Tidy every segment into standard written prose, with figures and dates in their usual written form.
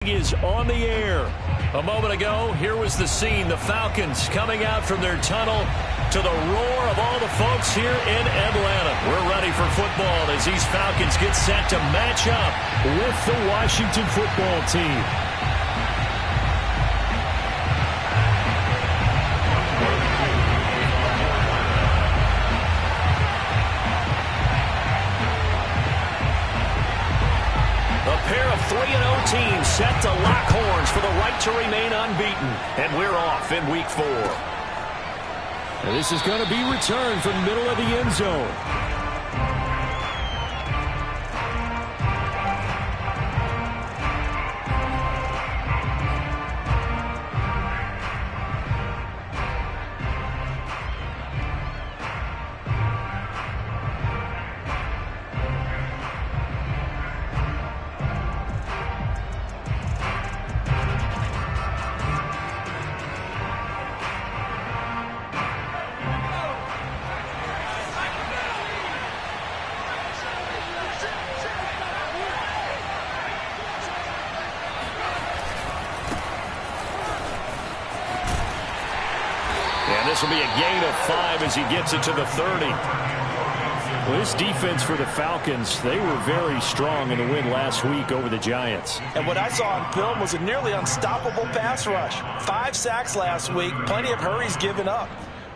Is on the air. A moment ago, here was the scene. The Falcons coming out from their tunnel to the roar of all the folks here in Atlanta. We're ready for football as these Falcons get set to match up with the Washington football team. A pair of 3-0 teams set to lock horns for the right to remain unbeaten. And we're off in week 4. And this is going to be returned from the middle of the end zone. This will be a gain of 5 as he gets it to the 30. Well, this defense for the Falcons, they were very strong in the win last week over the Giants. And what I saw on film was a nearly unstoppable pass rush. 5 sacks last week, plenty of hurries given up.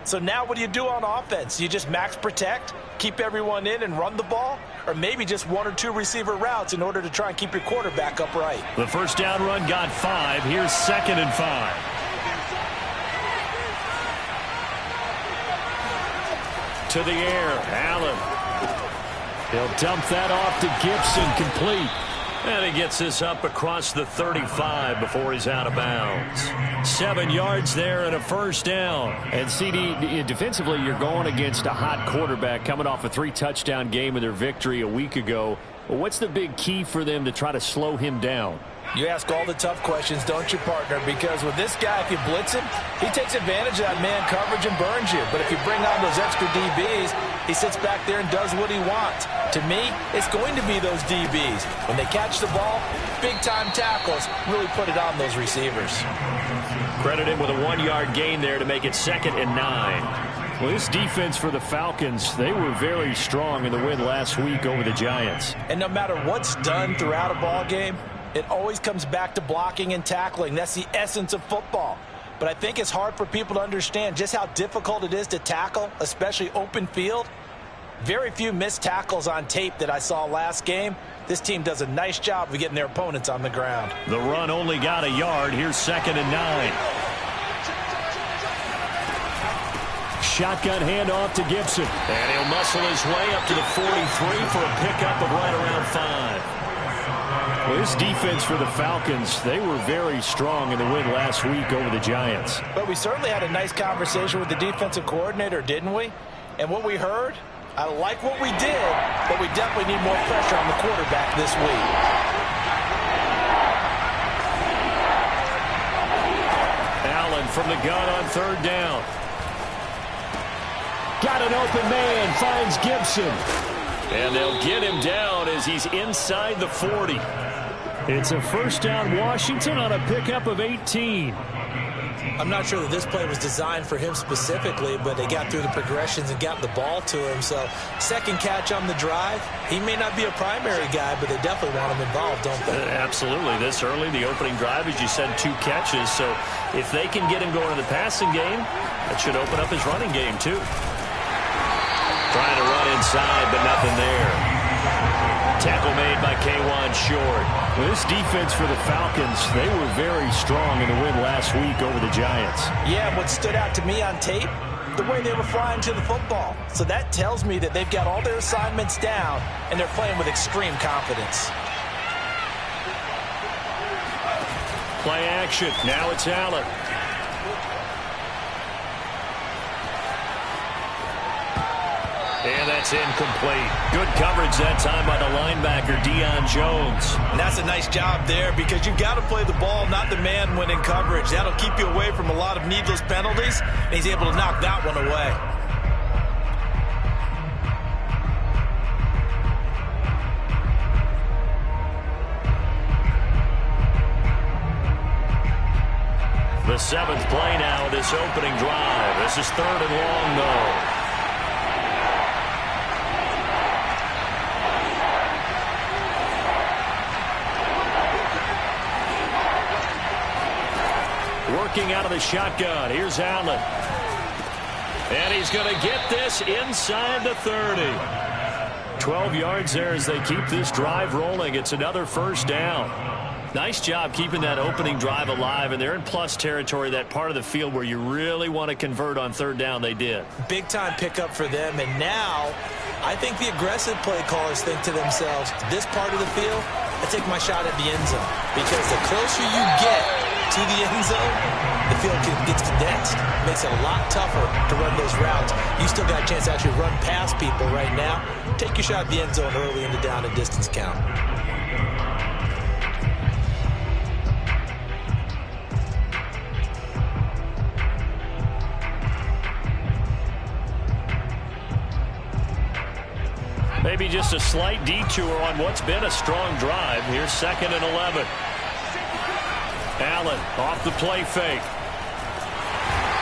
So now what do you do on offense? You just max protect, keep everyone in and run the ball? Or maybe just 1 or 2 receiver routes in order to try and keep your quarterback upright? The first down run got 5. Here's 2nd and 5. To the air, Allen. He'll dump that off to Gibson, complete. And he gets this up across the 35 before he's out of bounds. 7 yards there and a first down. And CD, defensively, you're going against a hot quarterback coming off a 3-touchdown game in their victory a week ago. Well, what's the big key for them to try to slow him down? You ask all the tough questions, don't you, partner? Because with this guy, if you blitz him, he takes advantage of that man coverage and burns you. But if you bring on those extra DBs, he sits back there and does what he wants. To me, it's going to be those DBs. When they catch the ball, big-time tackles really put it on those receivers. Credit him with a 1-yard gain there to make it 2nd and 9. Well, this defense for the Falcons, they were very strong in the win last week over the Giants. And no matter what's done throughout a ball game, it always comes back to blocking and tackling. That's the essence of football. But I think it's hard for people to understand just how difficult it is to tackle, especially open field. Very few missed tackles on tape that I saw last game. This team does a nice job of getting their opponents on the ground. The run only got a yard. Here's 2nd and 9. Shotgun handoff to Gibson. And he'll muscle his way up to the 43 for a pickup of right around 5. Well, this defense for the Falcons, they were very strong in the win last week over the Giants. But we certainly had a nice conversation with the defensive coordinator, didn't we? And what we heard, I like what we did, but we definitely need more pressure on the quarterback this week. Allen from the gun on 3rd down. Got an open man, finds Gibson. And they'll get him down as he's inside the 40. It's a first down Washington on a pickup of 18. I'm not sure that this play was designed for him specifically, but they got through the progressions and got the ball to him. So 2nd catch on the drive. He may not be a primary guy, but they definitely want him involved, don't they? Absolutely. This early, the opening drive, as you said, 2 catches. So if they can get him going in the passing game, that should open up his running game too. Trying to run inside, but nothing there. Tackle made by K'Wan Short. Well, this defense for the Falcons, they were very strong in the win last week over the Giants. Yeah, what stood out to me on tape, the way they were flying to the football. So that tells me that they've got all their assignments down, and they're playing with extreme confidence. Play action. Now it's Allen. And that's incomplete. Good coverage that time by the linebacker, Deion Jones. And that's a nice job there because you've got to play the ball, not the man when in coverage. That'll keep you away from a lot of needless penalties, and he's able to knock that one away. The 7th play now of this opening drive. This is 3rd and long, though. Working out of the shotgun. Here's Allen. And he's going to get this inside the 30. 12 yards there as they keep this drive rolling. It's another first down. Nice job keeping that opening drive alive, and they're in plus territory, that part of the field where you really want to convert on 3rd down. They did. Big-time pickup for them, and now I think the aggressive play callers think to themselves, this part of the field, I take my shot at the end zone, because the closer you get to the end zone, the field gets condensed. Makes it a lot tougher to run those routes. You still got a chance to actually run past people right now. Take your shot at the end zone early in the down and distance count. Maybe just a slight detour on what's been a strong drive. Here's 2nd and 11. Allen off the play fake.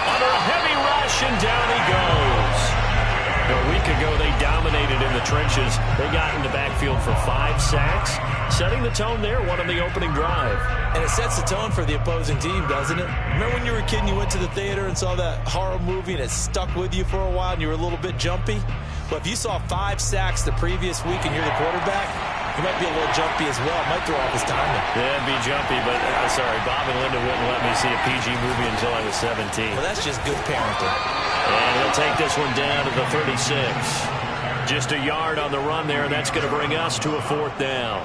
Under a heavy rush, and down he goes. A week ago, they dominated in the trenches. They got in the backfield for 5 sacks, setting the tone there, one on the opening drive. And it sets the tone for the opposing team, doesn't it? Remember when you were a kid and you went to the theater and saw that horror movie and it stuck with you for a while and you were a little bit jumpy? Well, if you saw 5 sacks the previous week and you're the quarterback, you might be a little jumpy as well. It might throw off his timing. Yeah, it'd be jumpy, but sorry, Bob and Linda wouldn't let me see a PG movie until I was 17. Well, that's just good parenting. And he'll take this one down to the 36. Just a yard on the run there, and that's going to bring us to a 4th down.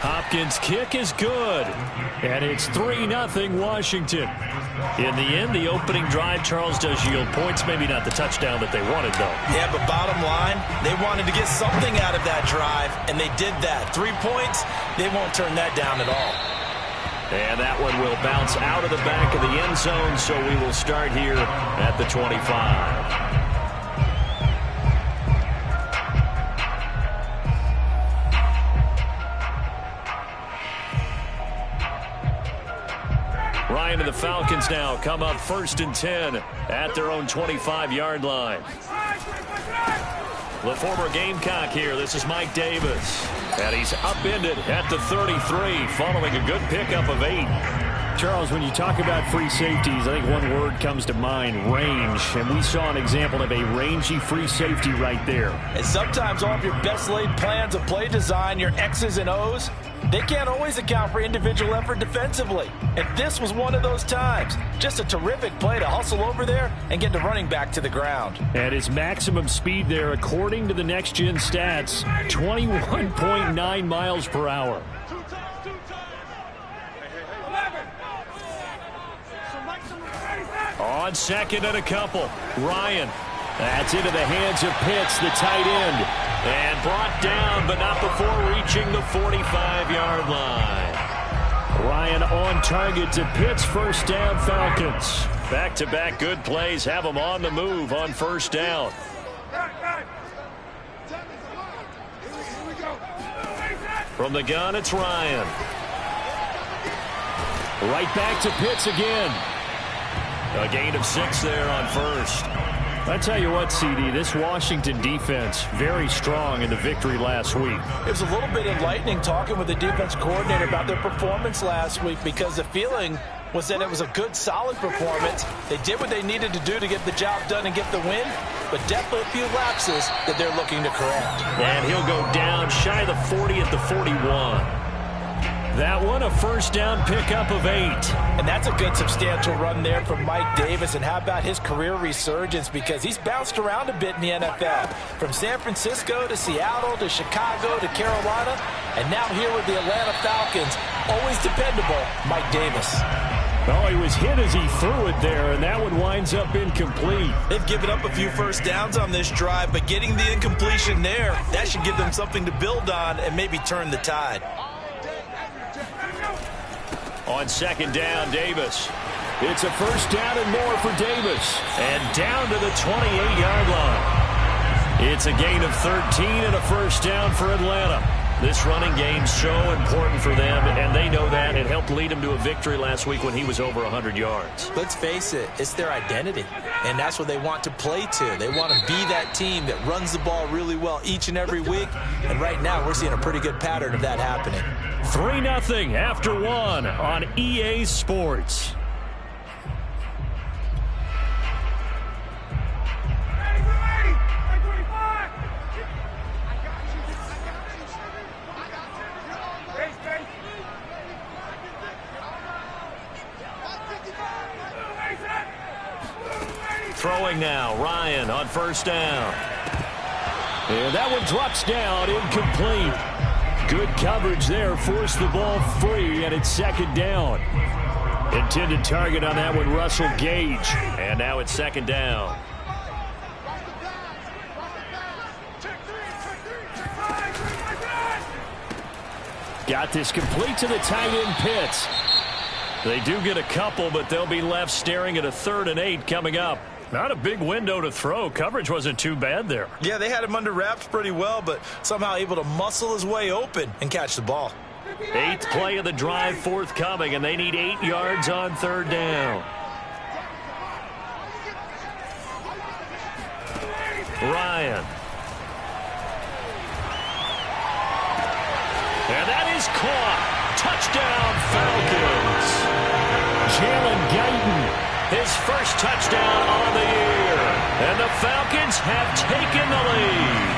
Hopkins' kick is good, and it's 3-0 Washington. In the end, the opening drive, Charles, does yield points. Maybe not the touchdown that they wanted, though. Yeah, but bottom line, they wanted to get something out of that drive, and they did that. 3 points, they won't turn that down at all. And that one will bounce out of the back of the end zone, so we will start here at the 25. Ryan and the Falcons now come up 1st and 10 at their own 25-yard line. The former Gamecock here. This is Mike Davis. And he's upended at the 33 following a good pickup of 8. Charles, when you talk about free safeties, I think one word comes to mind, range. And we saw an example of a rangy free safety right there. And sometimes all of your best laid plans of play design, your X's and O's, they can't always account for individual effort defensively. And this was one of those times. Just a terrific play to hustle over there and get the running back to the ground. And his maximum speed there, according to the next-gen stats, 21.9 miles per hour. On 2nd and a couple, Ryan. That's into the hands of Pitts, the tight end. And brought down, but not before reaching the 45-yard line. Ryan on target to Pitts, 1st down Falcons. Back-to-back good plays have them on the move on 1st down. From the gun, it's Ryan. Right back to Pitts again. A gain of 6 there on 1st. I tell you what, CD, this Washington defense, very strong in the victory last week. It was a little bit enlightening talking with the defense coordinator about their performance last week, because the feeling was that it was a good, solid performance. They did what they needed to do to get the job done and get the win, but definitely a few lapses that they're looking to correct. And he'll go down shy of the 40 at the 41. That one, a 1st down pickup of 8. And that's a good substantial run there from Mike Davis. And how about his career resurgence? Because he's bounced around a bit in the NFL. From San Francisco to Seattle to Chicago to Carolina. And now here with the Atlanta Falcons. Always dependable, Mike Davis. Oh, he was hit as he threw it there, and that one winds up incomplete. They've given up a few 1st downs on this drive, but getting the incompletion there, that should give them something to build on and maybe turn the tide. On 2nd down, Davis. It's a 1st down and more for Davis. And down to the 28-yard line. It's a gain of 13 and a first down for Atlanta. This running game's so important for them, and they know that. It helped lead them to a victory last week when he was over 100 yards. Let's face it, it's their identity, and that's what they want to play to. They want to be that team that runs the ball really well each and every week, and right now we're seeing a pretty good pattern of that happening. 3-0 after 1 on EA Sports. Throwing now, Ryan on first down. And that one drops down, incomplete. Good coverage there, forced the ball free, and it's second down. Intended target on that one, Russell Gage. And now it's second down. Got this complete to the tight end Pitts. They do get a couple, but they'll be left staring at a 3rd and 8 coming up. Not a big window to throw. Coverage wasn't too bad there. Yeah, they had him under wraps pretty well, but somehow able to muscle his way open and catch the ball. 8th play of the drive forthcoming, and they need 8 yards on 3rd down. Ryan. And that is caught. Touchdown, Falcons. Jalen Guyton, his first touchdown on the year. And the Falcons have taken the lead.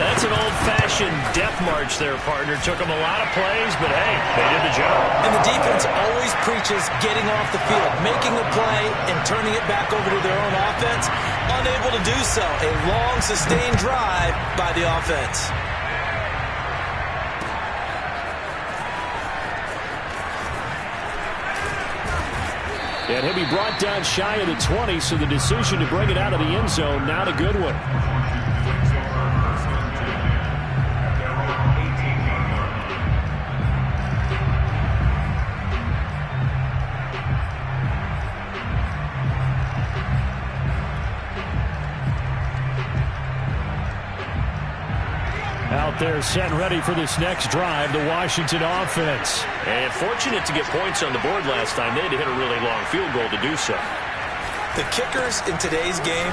That's an old-fashioned death march there, partner. Took them a lot of plays, but hey, they did the job. And the defense always preaches getting off the field, making a play, and turning it back over to their own offense. Unable to do so. A long, sustained drive by the offense. And he'll be brought down shy of the 20, so the decision to bring it out of the end zone, not a good one. Out there set and ready for this next drive, the Washington offense. And fortunate to get points on the board last time. They had to hit a really long field goal to do so. The kickers in today's game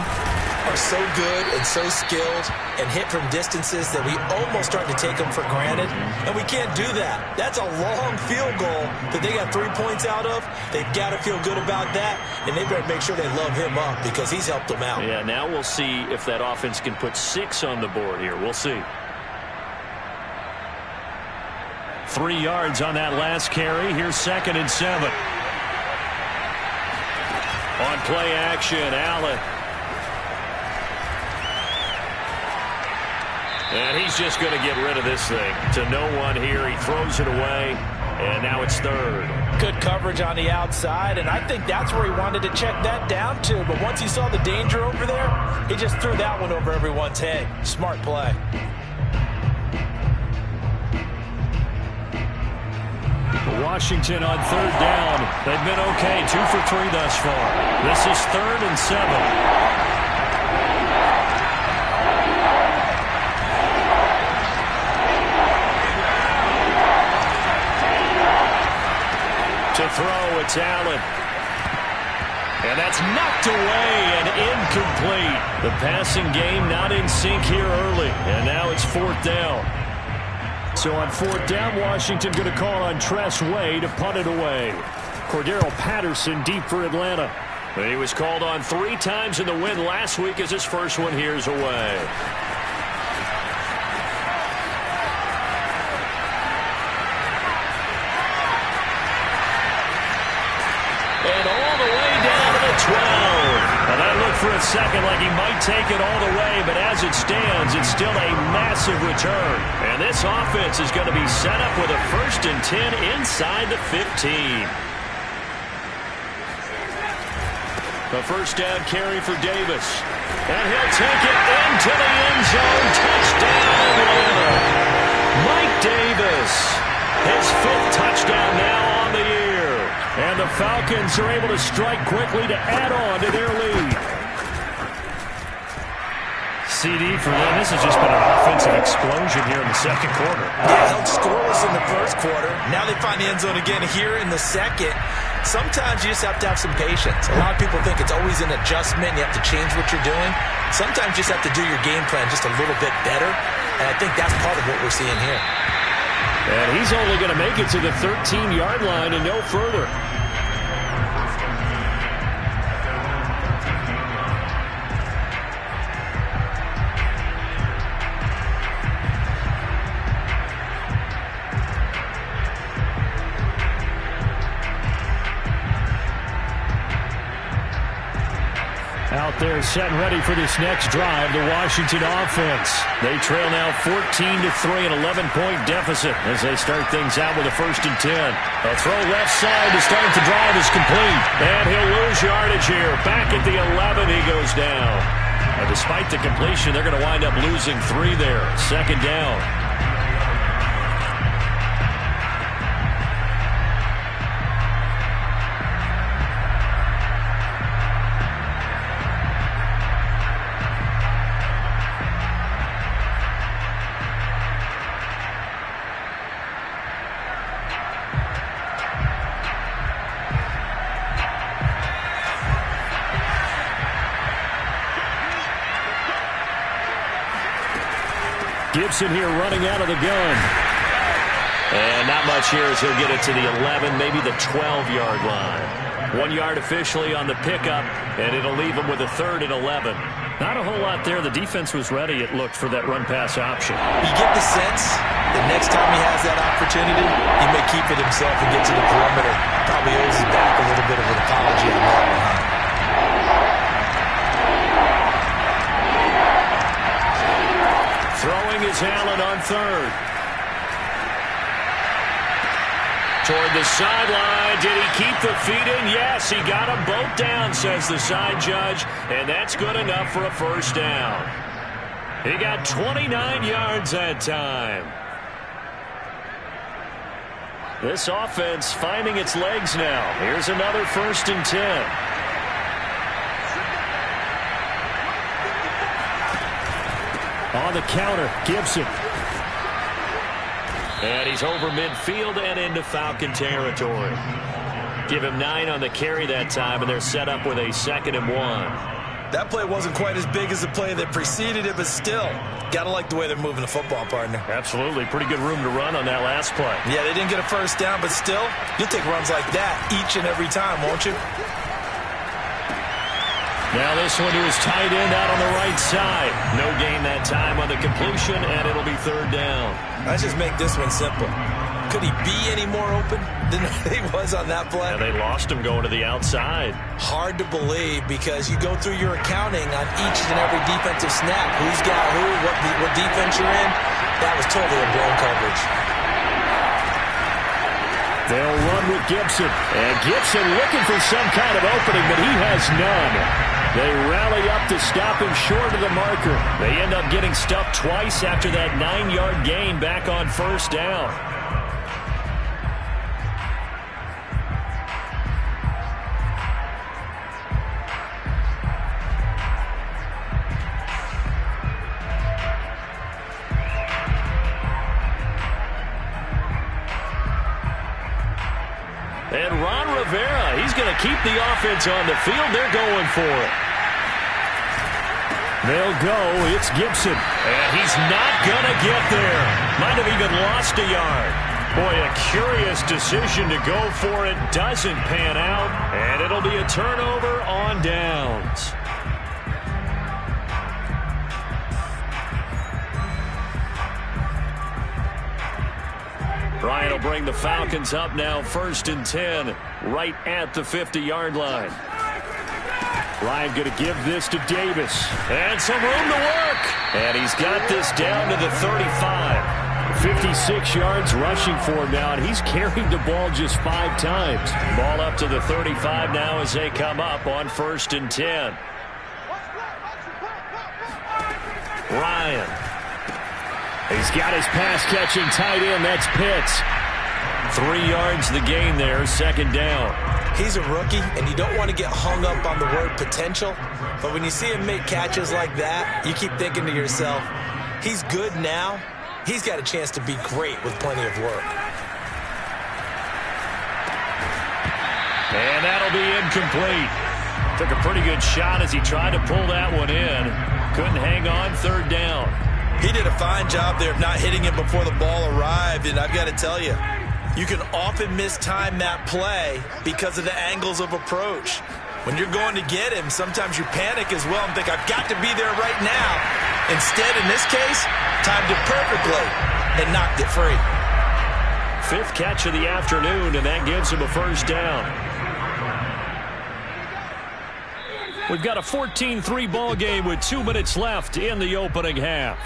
are so good and so skilled and hit from distances that we almost start to take them for granted, and we can't do that. That's a long field goal that they got 3 points out of. They've got to feel good about that, and they better make sure they love him up because he's helped them out. Yeah, now we'll see if that offense can put 6 on the board here. We'll see. 3 yards on that last carry. Here's 2nd and 7. On play action, Allen. And he's just going to get rid of this thing to no one here. He throws it away, and now it's 3rd. Good coverage on the outside, and I think that's where he wanted to check that down to. But once he saw the danger over there, he just threw that one over everyone's head. Smart play. Washington on 3rd down. They've been okay, 2 for 3 thus far. This is 3rd and 7. To throw, it's Allen. And that's knocked away and incomplete. The passing game not in sync here early. And now it's 4th down. So on 4th down, Washington going to call on Tress Way to punt it away. Cordero Patterson deep for Atlanta. And he was called on 3 times in the win last week as his first one here's away. And all the way down to the 12. And that looked for a second like he might take it all the way, but as it stands, it's still a massive return. And this offense is going to be set up with a 1st and 10 inside the 15. A first down carry for Davis. And he'll take it into the end zone. Touchdown, Atlanta. Mike Davis, his 5th touchdown now on the year. And the Falcons are able to strike quickly to add on to their lead. CD for them. This has just been an offensive explosion here in the second quarter. Yeah, held scoreless in the first quarter. Now they find the end zone again here in the second. Sometimes you just have to have some patience. A lot of people think it's always an adjustment. You have to change what you're doing. Sometimes you just have to do your game plan just a little bit better. And I think that's part of what we're seeing here. And he's only going to make it to the 13-yard line and no further. Out there setting ready for this next drive, the Washington offense. They trail now 14-3, an 11-point deficit as they start things out with a 1st and 10. A throw left side to start the drive is complete. And he'll lose yardage here. Back at the 11, he goes down. And despite the completion, they're going to wind up losing 3 there. 2nd down. Gibson here running out of the gun. And not much here as he'll get it to the 11, maybe the 12-yard line. 1 yard officially on the pickup, and it'll leave him with a 3rd and 11. Not a whole lot there. The defense was ready, it looked, for that run-pass option. You get the sense that next time he has that opportunity, he may keep it himself and get to the perimeter. Probably owes his back a little bit of an apology on that one, huh? Throwing is Allen on 3rd. Toward the sideline. Did he keep the feet in? Yes, he got them both down, says the side judge. And that's good enough for a 1st down. He got 29 yards that time. This offense finding its legs now. Here's another 1st and 10. On the counter, Gibson. And he's over midfield and into Falcon territory. Give him 9 on the carry that time, and they're set up with a 2nd and 1. That play wasn't quite as big as the play that preceded it, but still, got to like the way they're moving the football, partner. Absolutely. Pretty good room to run on that last play. Yeah, they didn't get a 1st down, but still, you'll take runs like that each and every time, won't you? Now this one to his tight end out on the right side. No gain that time on the completion, and it'll be 3rd down. Let's just make this one simple. Could he be any more open than he was on that play? Yeah, they lost him going to the outside. Hard to believe because you go through your accounting on each and every defensive snap. Who's got who, what defense you're in. That was totally a blown coverage. They'll run with Gibson. And Gibson looking for some kind of opening, but he has none. They rally up to stop him short of the marker. They end up getting stuffed twice after that 9-yard gain back on 1st down. And Ron Rivera, he's going to keep the offense on the field. They're going for it. They'll go. It's Gibson. And he's not going to get there. Might have even lost a yard. Boy, a curious decision to go for it. Doesn't pan out. And it'll be a turnover on downs. Ryan will bring the Falcons up now 1st and 10 right at the 50-yard line. Ryan going to give this to Davis. And some room to work. And he's got this down to the 35. 56 yards rushing for him now, and he's carried the ball just 5 times. Ball up to the 35 now as they come up on 1st and 10. Ryan. He's got his pass-catching tight end. That's Pitts. 3 yards the gain there, 2nd down. He's a rookie, and you don't want to get hung up on the word potential. But when you see him make catches like that, you keep thinking to yourself, he's good now. He's got a chance to be great with plenty of work. And that'll be incomplete. Took a pretty good shot as he tried to pull that one in. Couldn't hang on, third down. He did a fine job there of not hitting it before the ball arrived, and I've got to tell you, you can often mistime that play because of the angles of approach. When you're going to get him, sometimes you panic as well and think, I've got to be there right now. Instead, in this case, timed it perfectly and knocked it free. Fifth catch of the afternoon, and that gives him a first down. We've got a 14-3 ball game with 2 minutes left in the opening half.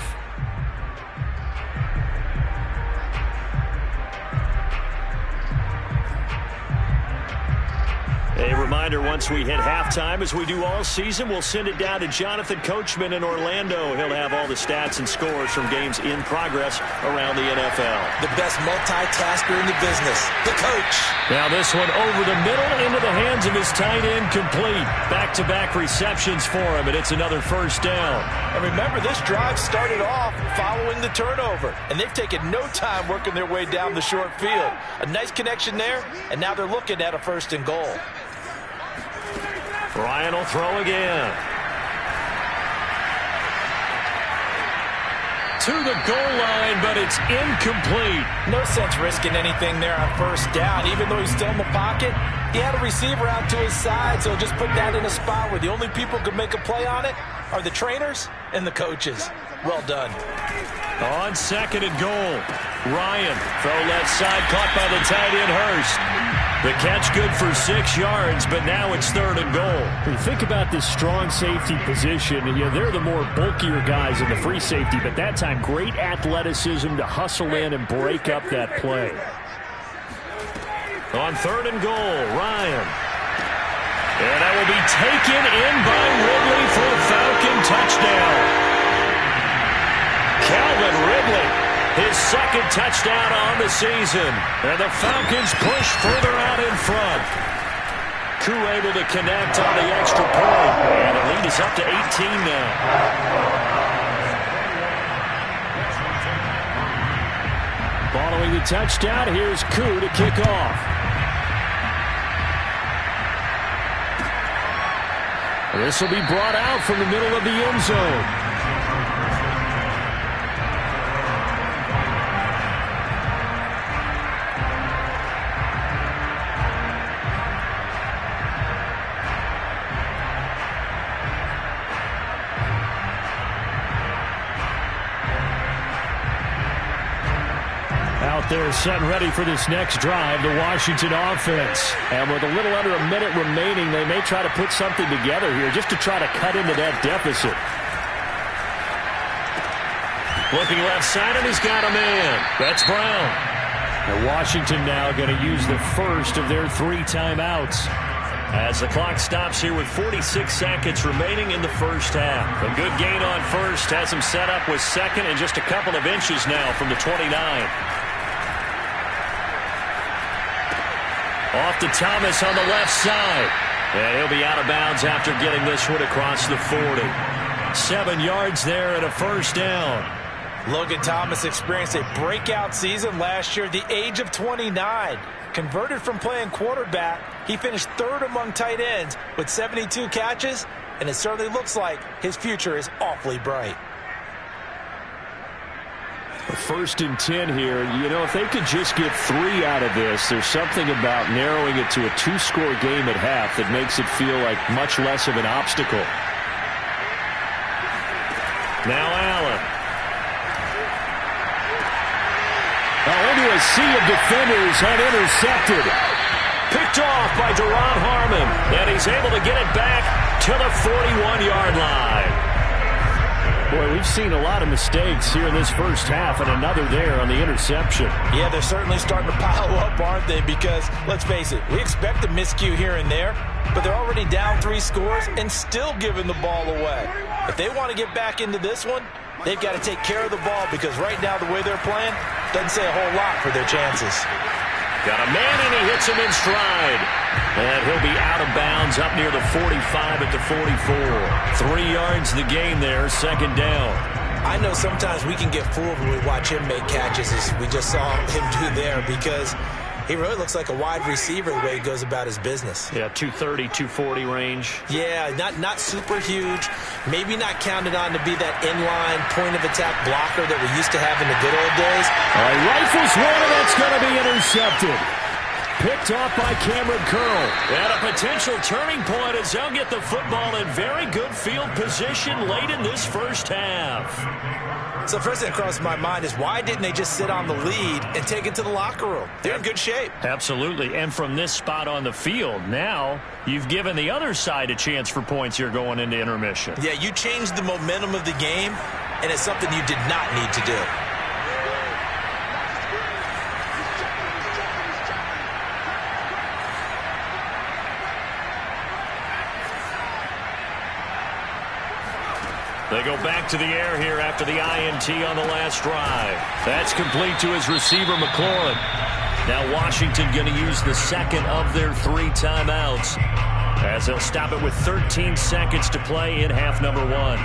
A reminder, once we hit halftime, as we do all season, we'll send it down to Jonathan Coachman in Orlando. He'll have all the stats and scores from games in progress around the NFL. The best multitasker in the business, the coach. Now this one over the middle into the hands of his tight end, complete. Back-to-back receptions for him, and it's another first down. And remember, this drive started off following the turnover, and they've taken no time working their way down the short field. A nice connection there, and now they're looking at a first and goal. Ryan will throw again. To the goal line, but it's incomplete. No sense risking anything there on first down. Even though he's still in the pocket, he had a receiver out to his side, so just put that in a spot where the only people who can make a play on it are the trainers and the coaches. Well done. On second and goal, Ryan, throw left side, caught by the tight end Hurst. The catch good for 6 yards, but now it's third and goal. When you think about this strong safety position, they're the more bulkier guys in the free safety, but that time great athleticism to hustle in and break up that play. On third and goal, Ryan. And that will be taken in by Ridley for a Falcon touchdown. Calvin Ridley, his second touchdown on the season. And the Falcons push further out in front. Koo able to connect on the extra point. And the lead is up to 18 now. Following the touchdown, here's Koo to kick off. This will be brought out from the middle of the end zone. They're set and ready for this next drive, the Washington offense. And with a little under a minute remaining, they may try to put something together here just to try to cut into that deficit. Looking left side, and he's got a man. That's Brown. And Washington now going to use the first of their 3 timeouts. As the clock stops here with 46 seconds remaining in the first half. A good gain on first has him set up with second and just a couple of inches now from the 29. Off to Thomas on the left side. And he'll be out of bounds after getting this one across the 40. 7 yards there and a first down. Logan Thomas experienced a breakout season last year at the age of 29. Converted from playing quarterback, he finished third among tight ends with 72 catches, and it certainly looks like his future is awfully bright. First and 10 here. If they could just get 3 out of this, there's something about narrowing it to a 2-score game at half that makes it feel like much less of an obstacle. Now Allen. Into a sea of defenders and intercepted. Picked off by Deron Harmon, and he's able to get it back to the 41-yard line. Boy, we've seen a lot of mistakes here in this first half, and another there on the interception. Yeah, they're certainly starting to pile up, aren't they? Because, let's face it, we expect a miscue here and there, but they're already down 3 scores and still giving the ball away. If they want to get back into this one, they've got to take care of the ball, because right now the way they're playing doesn't say a whole lot for their chances. Got a man, and he hits him in stride. And he'll be out of bounds up near the 45 at the 44. 3 yards the gain there, second down. I know sometimes we can get fooled when we watch him make catches, as we just saw him do there, because he really looks like a wide receiver the way he goes about his business. Yeah, 230, 240 range. Yeah, not super huge. Maybe not counted on to be that inline point-of-attack blocker that we used to have in the good old days. Rifles one, and that's going to be intercepted. Picked off by Cameron Curl. And a potential turning point as they'll get the football in very good field position late in this first half. So the first thing that crosses my mind is, why didn't they just sit on the lead and take it to the locker room? They're in good shape. Absolutely. And from this spot on the field, now you've given the other side a chance for points here going into intermission. Yeah, you changed the momentum of the game, and it's something you did not need to do. They go back to the air here after the INT on the last drive. That's complete to his receiver, McLaurin. Now Washington going to use the second of their 3 timeouts, as they'll stop it with 13 seconds to play in half number 1.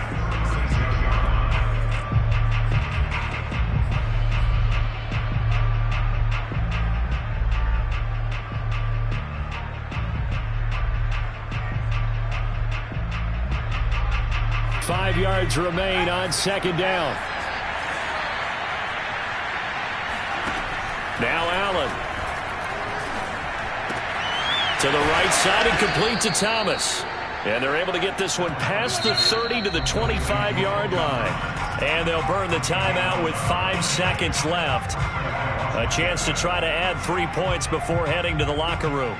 Five yards remain on second down. Now Allen. To the right side and complete to Thomas. And they're able to get this one past the 30 to the 25-yard line. And they'll burn the timeout with 5 seconds left. A chance to try to add 3 points before heading to the locker room.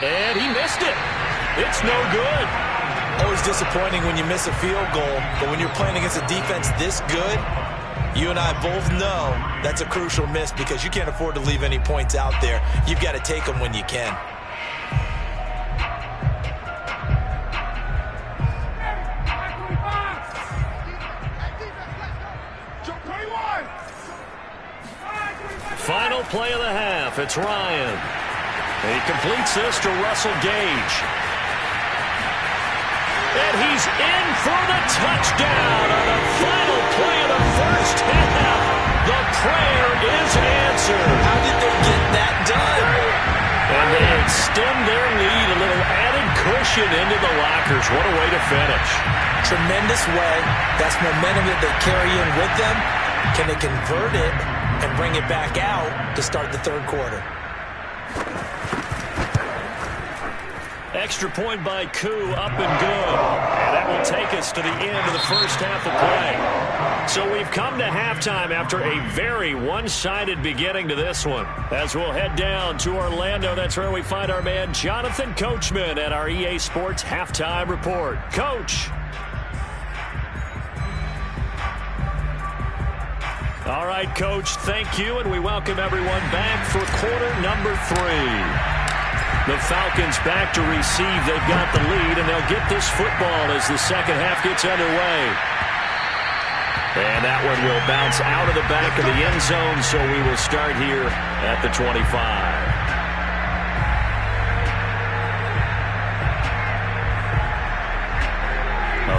And he missed it. It's no good. Always disappointing when you miss a field goal, but when you're playing against a defense this good, you and I both know that's a crucial miss, because you can't afford to leave any points out there. You've got to take them when you can. Final play of the half. It's Ryan. He completes this to Russell Gage. And he's in for the touchdown on the final play of the first half. The prayer is answered. How did they get that done? And they extend their lead, a little added cushion into the lockers. What a way to finish. Tremendous way. That's momentum that they carry in with them. Can they convert it and bring it back out to start the third quarter? Extra point by Koo, up and good. And that will take us to the end of the first half of play. So we've come to halftime after a very one-sided beginning to this one. As we'll head down to Orlando, that's where we find our man Jonathan Coachman at our EA Sports Halftime Report. Coach. All right, Coach, thank you, and we welcome everyone back for quarter number 3. The Falcons back to receive. They've got the lead, and they'll get this football as the second half gets underway. And that one will bounce out of the back of the end zone, so we will start here at the 25.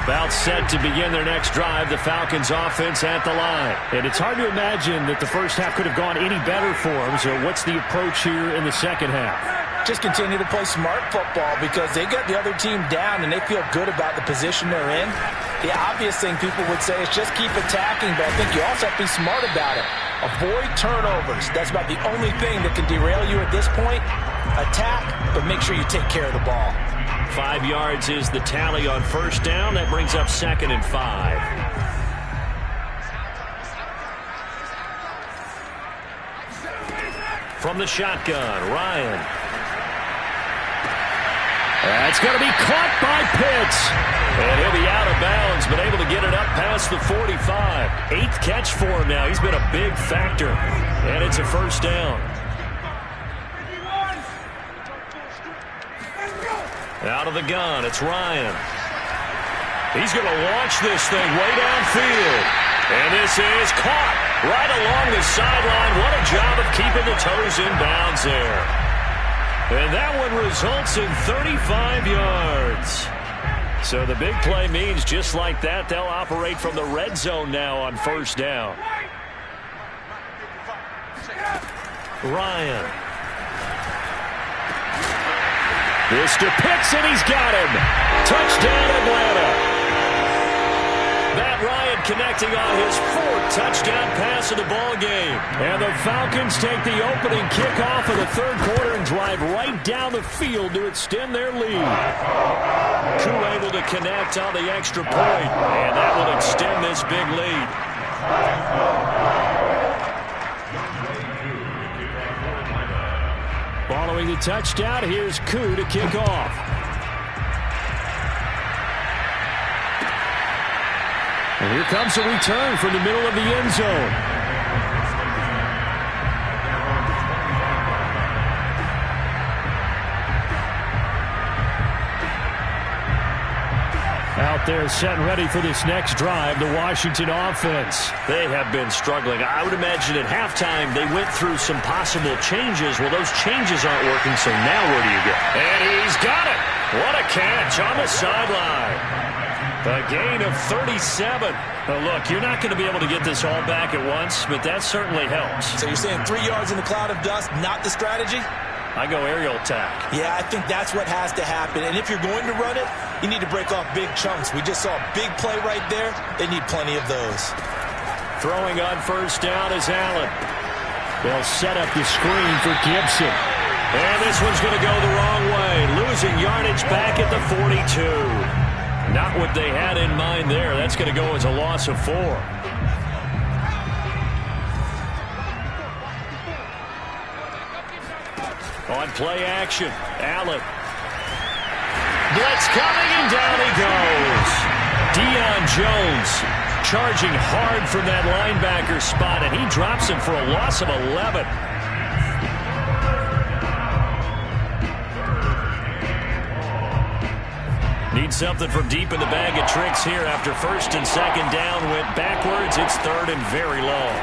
About set to begin their next drive, the Falcons offense at the line. And it's hard to imagine that the first half could have gone any better for them. So what's the approach here in the second half? Just continue to play smart football, because they got the other team down and they feel good about the position they're in. The obvious thing people would say is just keep attacking, but I think you also have to be smart about it. Avoid turnovers. That's about the only thing that can derail you at this point. Attack, but make sure you take care of the ball. 5 yards is the tally on first down. That brings up 2nd and 5. From the shotgun, Ryan. That's going to be caught by Pitts. And he'll be out of bounds, but able to get it up past the 45. 8th catch for him now. He's been a big factor. And it's a first down. Out of the gun, it's Ryan. He's going to launch this thing way downfield. And this is caught right along the sideline. What a job of keeping the toes in bounds there. And that one results in 35 yards. So the big play means just like that, they'll operate from the red zone now on first down. Ryan. This to Pitts, and he's got him. Touchdown, Atlanta. Matt Ryan connecting on his fourth touchdown pass of the ball game. And the Falcons take the opening kickoff of the third quarter and drive right down the field to extend their lead. Koo able to connect on the extra point, and that will extend this big lead. Following the touchdown, here's Koo to kick off. And here comes a return from the middle of the end zone. Out there set and ready for this next drive, the Washington offense. They have been struggling. I would imagine at halftime they went through some possible changes. Well, those changes aren't working, so now where do you go? And he's got it. What a catch on the sideline. A gain of 37. Well, look, you're not going to be able to get this all back at once, but that certainly helps. So you're saying 3 yards in the cloud of dust, not the strategy? I go aerial attack. Yeah, I think that's what has to happen. And if you're going to run it, you need to break off big chunks. We just saw a big play right there. They need plenty of those. Throwing on first down is Allen. They'll set up the screen for Gibson. And this one's going to go the wrong way. Losing yardage back at the 42. Not what they had in mind there. That's going to go as a loss of 4. On play action, Allen. Blitz coming, and down he goes. Deion Jones charging hard from that linebacker spot, and he drops him for a loss of 11. Need something from deep in the bag of tricks here after first and second down went backwards. It's third and very long.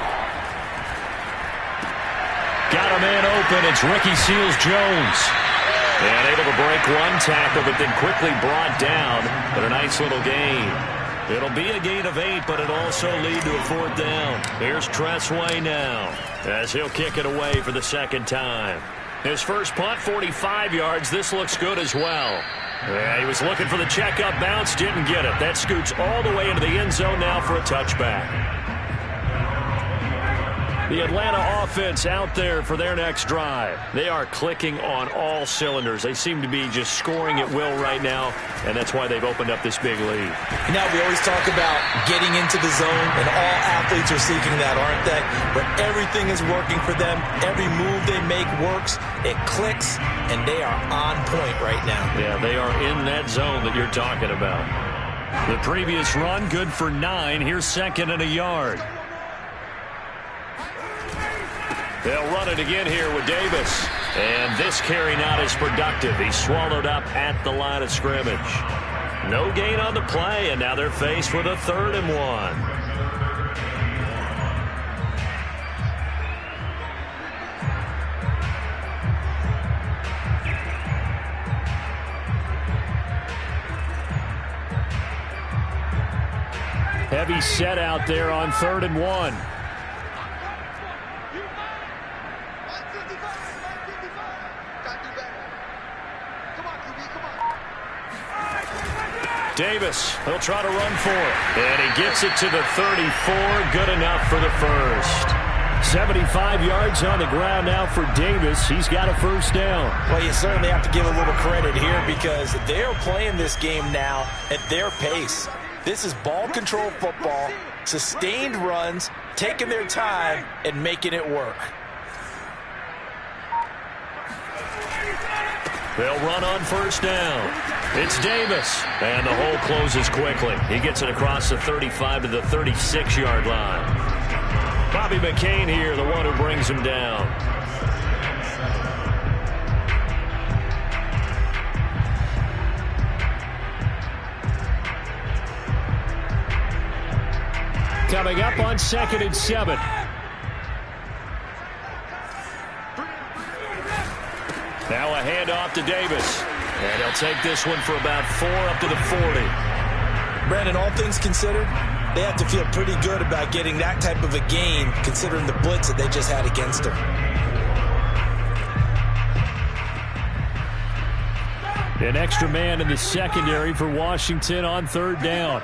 Got a man open. It's Ricky Seals-Jones. And able to break one tackle, but then quickly brought down. But a nice little gain. It'll be a gain of 8, but it'll also lead to a fourth down. Here's Tressway now as he'll kick it away for the second time. His first punt, 45 yards. This looks good as well. Yeah, he was looking for the checkup bounce, didn't get it. That scoots all the way into the end zone now for a touchback. The Atlanta offense out there for their next drive. They are clicking on all cylinders. They seem to be just scoring at will right now, and that's why they've opened up this big lead. Now, we always talk about getting into the zone, and all athletes are seeking that, aren't they? But everything is working for them. Every move they make works. It clicks, and they are on point right now. Yeah, they are in that zone that you're talking about. The previous run, good for 9. Here's second and a yard. They'll run it again here with Davis. And this carry not as productive. He's swallowed up at the line of scrimmage. No gain on the play, and now they're faced with a 3rd and 1. Heavy set out there on 3rd and 1. Davis, he'll try to run for it. And he gets it to the 34. Good enough for the first. 75 yards on the ground now for Davis. He's got a first down. Well, you certainly have to give a little credit here because they're playing this game now at their pace. This is ball control football, sustained runs, taking their time, and making it work. They'll run on first down. It's Davis, and the hole closes quickly. He gets it across the 35 to the 36-yard line. Bobby McCain here, the one who brings him down. coming up on 2nd and 7. Now a handoff to Davis. And he'll take this one for about 4 up to the 40. Brandon, all things considered, they have to feel pretty good about getting that type of a gain considering the blitz that they just had against them. An extra man in the secondary for Washington on 3rd down.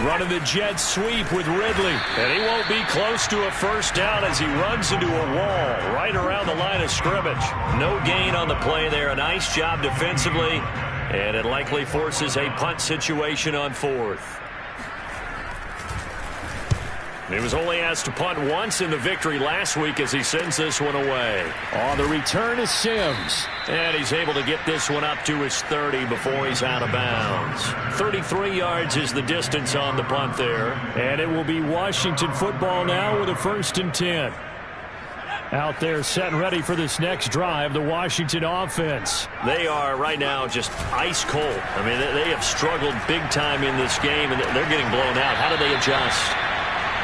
Running the jet sweep with Ridley. And he won't be close to a first down as he runs into a wall right around the line of scrimmage. No gain on the play there. A nice job defensively. And it likely forces a punt situation on 4th. He was only asked to punt once in the victory last week as he sends this one away. On the return is Sims. And he's able to get this one up to his 30 before he's out of bounds. 33 yards is the distance on the punt there. And it will be Washington football now with a 1st and 10. Out there set and ready for this next drive, the Washington offense. They are right now just ice cold. I mean, they have struggled big time in this game, and they're getting blown out. How do they adjust?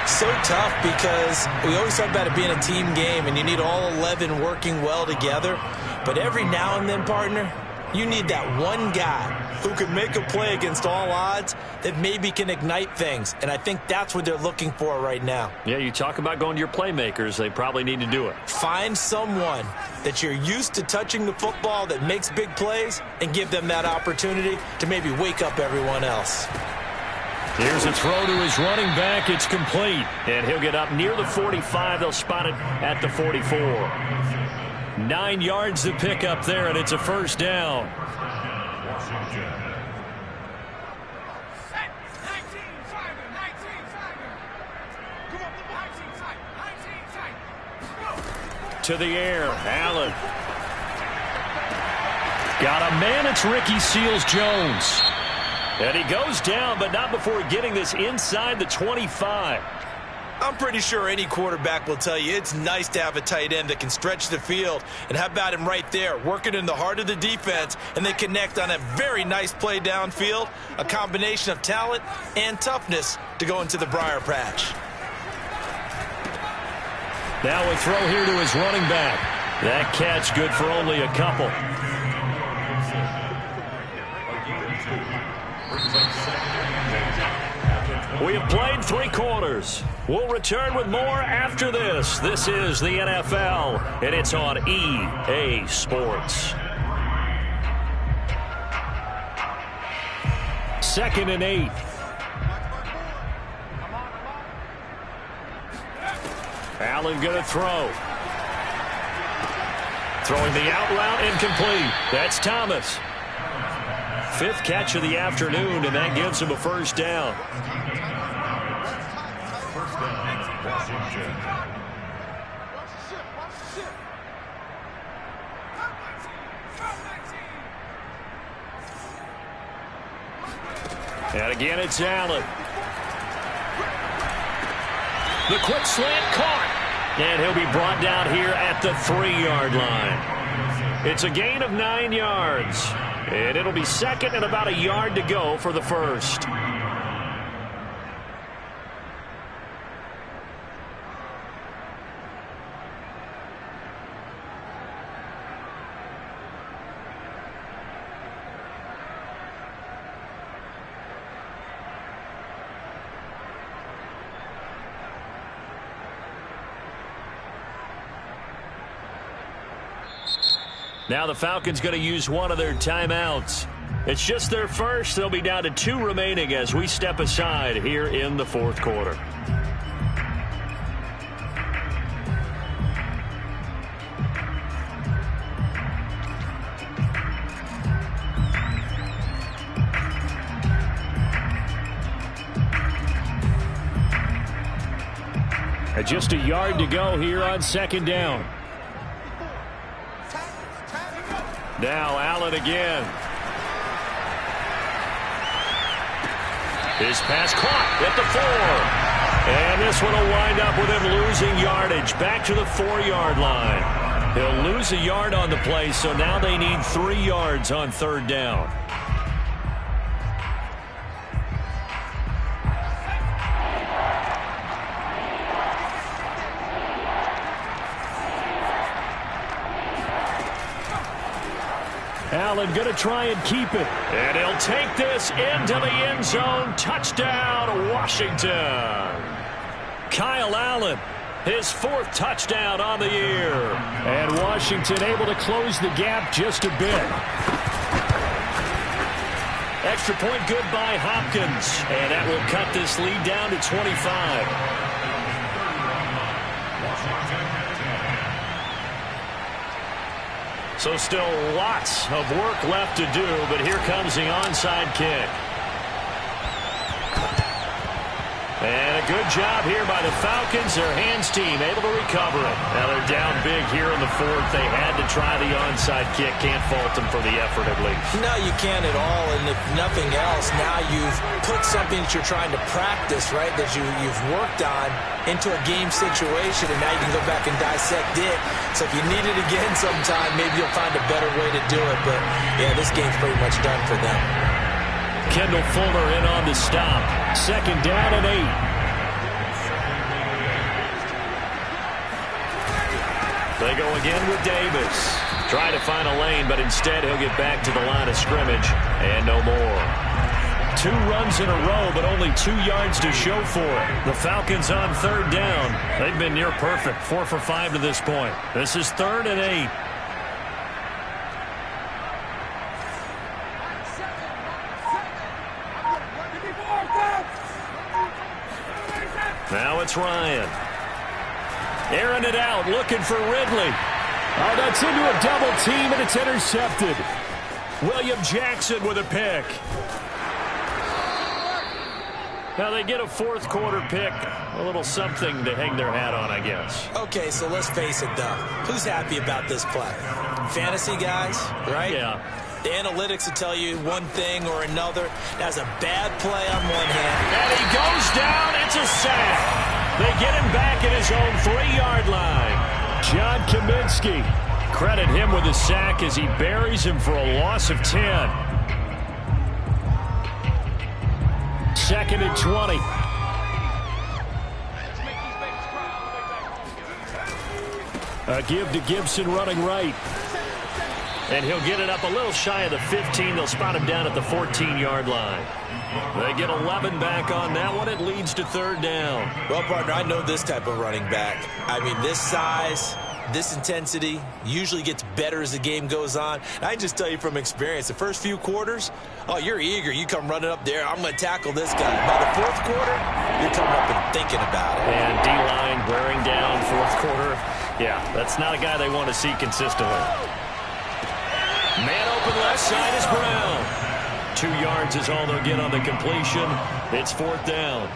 So tough because we always talk about it being a team game and you need all 11 working well together. But every now and then, partner, you need that one guy who can make a play against all odds that maybe can ignite things. And I think that's what they're looking for right now. Yeah, you talk about going to your playmakers. They probably need to do it. Find someone that you're used to touching the football that makes big plays and give them that opportunity to maybe wake up everyone else. Here's a throw to his running back. It's complete. And he'll get up near the 45. They'll spot it at the 44. 9 yards to pick up there, and it's a first down. To the air, Allen. Got a man, it's Ricky Seals-Jones. And he goes down, but not before getting this inside the 25. I'm pretty sure any quarterback will tell you it's nice to have a tight end that can stretch the field. And how about him right there, working in the heart of the defense, and they connect on a very nice play downfield, a combination of talent and toughness to go into the briar patch. Now a throw here to his running back. That catch good for only a couple. We have played 3 quarters. We'll return with more after this. This is the NFL, and it's on EA Sports. 2nd and 8. Allen going to throw. Throwing the out route incomplete. That's Thomas. 5th catch of the afternoon, and that gives him a first down. And again, it's Allen. The quick slant caught. And he'll be brought down here at the 3-yard line. It's a gain of 9 yards. And it'll be 2nd and about a yard to go for the first. Now the Falcons going to use one of their timeouts. It's just their first. They'll be down to 2 remaining as we step aside here in the 4th quarter. Just a yard to go here on 2nd down. Now Allen again. His pass caught at the 4. And this one will wind up with him losing yardage back to the 4-yard line. He'll lose a yard on the play, so now they need 3 yards on 3rd down. Allen going to try and keep it. And he'll take this into the end zone. Touchdown, Washington. Kyle Allen, his 4th touchdown on the year. And Washington able to close the gap just a bit. Extra point good by Hopkins. And that will cut this lead down to 25. So still lots of work left to do, but here comes the onside kick. And a good job here by the Falcons. Their hands team able to recover it. Now they're down big here in the 4th. They had to try the onside kick. Can't fault them for the effort at least. No, you can't at all. And if nothing else, now you've put something that you're trying to practice, right, that you've worked on into a game situation, and now you can go back and dissect it. So if you need it again sometime, maybe you'll find a better way to do it. But, yeah, this game's pretty much done for them. Kendall Fuller in on the stop. 2nd down and 8. They go again with Davis. Trying to find a lane, but instead he'll get back to the line of scrimmage. And no more. 2 runs in a row, but only 2 yards to show for it. The Falcons on 3rd down. They've been near perfect. 4 for 5 to this point. This is 3rd and 8. Now it's Ryan. Airing it out, looking for Ridley. Oh, that's into a double team, and it's intercepted. William Jackson with a pick. Now they get a 4th quarter pick. A little something to hang their hat on, I guess. Okay, so let's face it, though. Who's happy about this play? Fantasy guys, right? Yeah. The analytics will tell you one thing or another. That's a bad play on one hand. And he goes down. It's a sack. They get him back at his own 3-yard line. John Kaminsky. Credit him with a sack as he buries him for a loss of 10. 2nd and 20. A give to Gibson running right. And he'll get it up a little shy of the 15. They'll spot him down at the 14-yard line. They get 11 back on that one. It leads to 3rd down. Well, partner, I know this type of running back. I mean, this size, this intensity usually gets better as the game goes on. And I just tell you from experience, the first few quarters, oh, you're eager. You come running up there. I'm going to tackle this guy. By the 4th quarter, you're coming up and thinking about it. And D-line wearing down 4th quarter. Yeah, that's not a guy they want to see consistently. Man open left side is Brown. 2 yards is all they'll get on the completion. It's 4th down.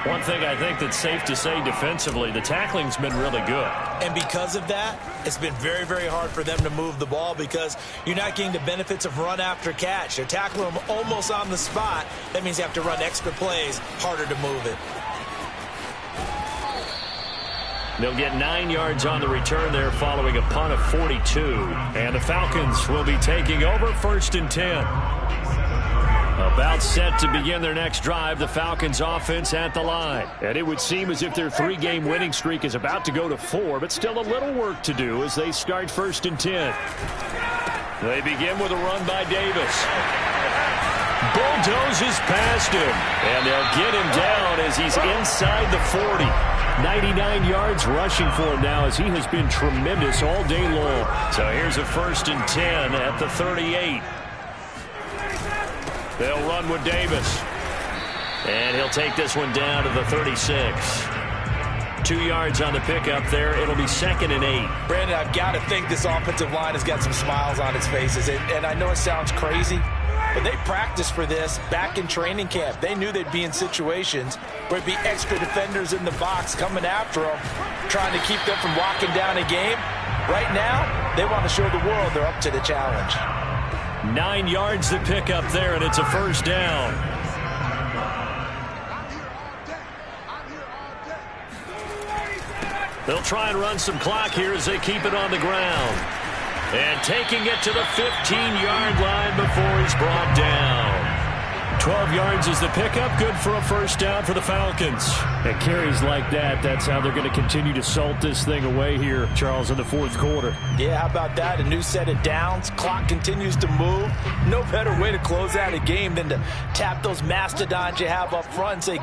One thing I think that's safe to say defensively, the tackling's been really good. And because of that, it's been very, very hard for them to move the ball because you're not getting the benefits of run after catch. They're tackling them almost on the spot. That means you have to run extra plays, harder to move it. They'll get 9 yards on the return there following a punt of 42. And the Falcons will be taking over 1st and 10. About set to begin their next drive, the Falcons offense at the line. And it would seem as if their 3-game winning streak is about to go to 4, but still a little work to do as they start 1st and 10. They begin with a run by Davis. Bulldozes past him. And they'll get him down as he's inside the 40. 99 yards rushing for him now as he has been tremendous all day long. So here's a 1st and 10 at the 38. They'll run with Davis. And he'll take this one down to the 36. 2 yards on the pickup there. It'll be 2nd and 8. Brandon, I've got to think this offensive line has got some smiles on its faces. And I know it sounds crazy, but they practiced for this back in training camp. They knew they'd be in situations where it'd be extra defenders in the box coming after them, trying to keep them from locking down a game. Right now, they want to show the world they're up to the challenge. 9 yards to pick up there, and it's a 1st down. They'll try and run some clock here as they keep it on the ground. And taking it to the 15-yard line before he's brought down. 12 yards is the pickup. Good for a first down for the Falcons. And carries like that, that's how they're going to continue to salt this thing away here, Charles, in the fourth quarter. Yeah, how about that? A new set of downs. Clock continues to move. No better way to close out a game than to tap those mastodons you have up front and say,